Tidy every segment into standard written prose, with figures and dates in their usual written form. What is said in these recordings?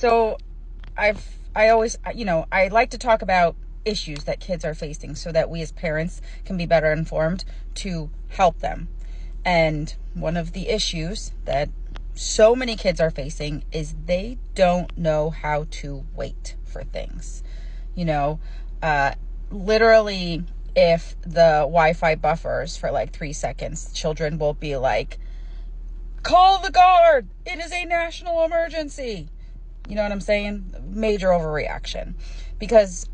So I always, I like to talk about issues that kids are facing so that we as parents can be better informed to help them. And one of the issues that so many kids are facing is they don't know how to wait for things. Literally, if the Wi-Fi buffers for like 3 seconds, children will be like, call the guard, it is a national emergency. You know what I'm saying? Major overreaction. Because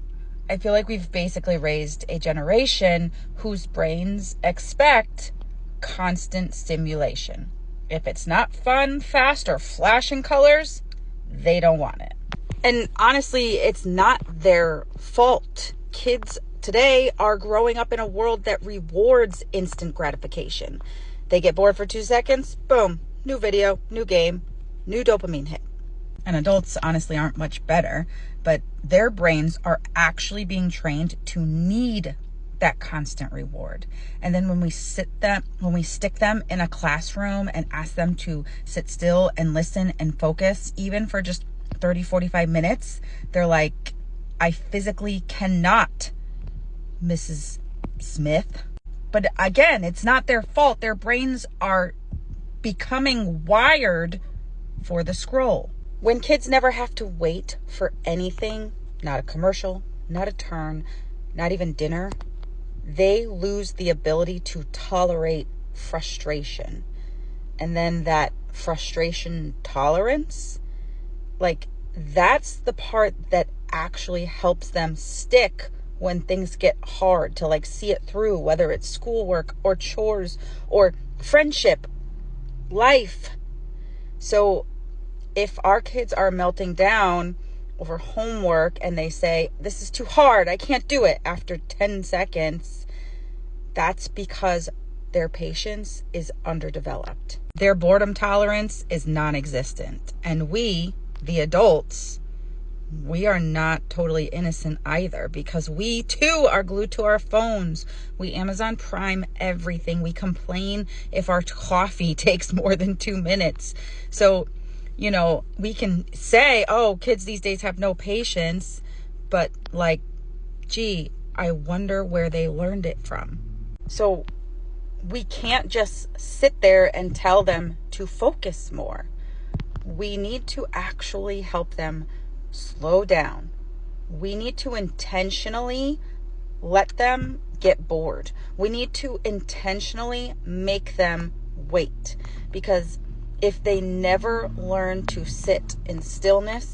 I feel like we've basically raised a generation whose brains expect constant stimulation. If it's not fun, fast, or flashing colors, they don't want it. And honestly, it's not their fault. Kids today are growing up in a world that rewards instant gratification. They get bored for 2 seconds, boom, new video, new game, new dopamine hit. And adults honestly aren't much better, but their brains are actually being trained to need that constant reward. And then when we stick them in a classroom and ask them to sit still and listen and focus, even for just 30, 45 minutes, they're like, I physically cannot, Mrs. Smith. But again, it's not their fault. Their brains are becoming wired for the scroll. When kids never have to wait for anything, not a commercial, not a turn, not even dinner, they lose the ability to tolerate frustration. And then that frustration tolerance, that's the part that actually helps them stick when things get hard, to see it through, whether it's schoolwork or chores or friendship, life. So if our kids are melting down over homework and they say, this is too hard, I can't do it, after 10 seconds, that's because their patience is underdeveloped. Their boredom tolerance is non-existent. And we, the adults, we are not totally innocent either, because we too are glued to our phones. We Amazon Prime everything. We complain if our coffee takes more than 2 minutes. So we can say, oh, kids these days have no patience, but I wonder where they learned it from. So we can't just sit there and tell them to focus more. We need to actually help them slow down. We need to intentionally let them get bored. We need to intentionally make them wait, because if they never learn to sit in stillness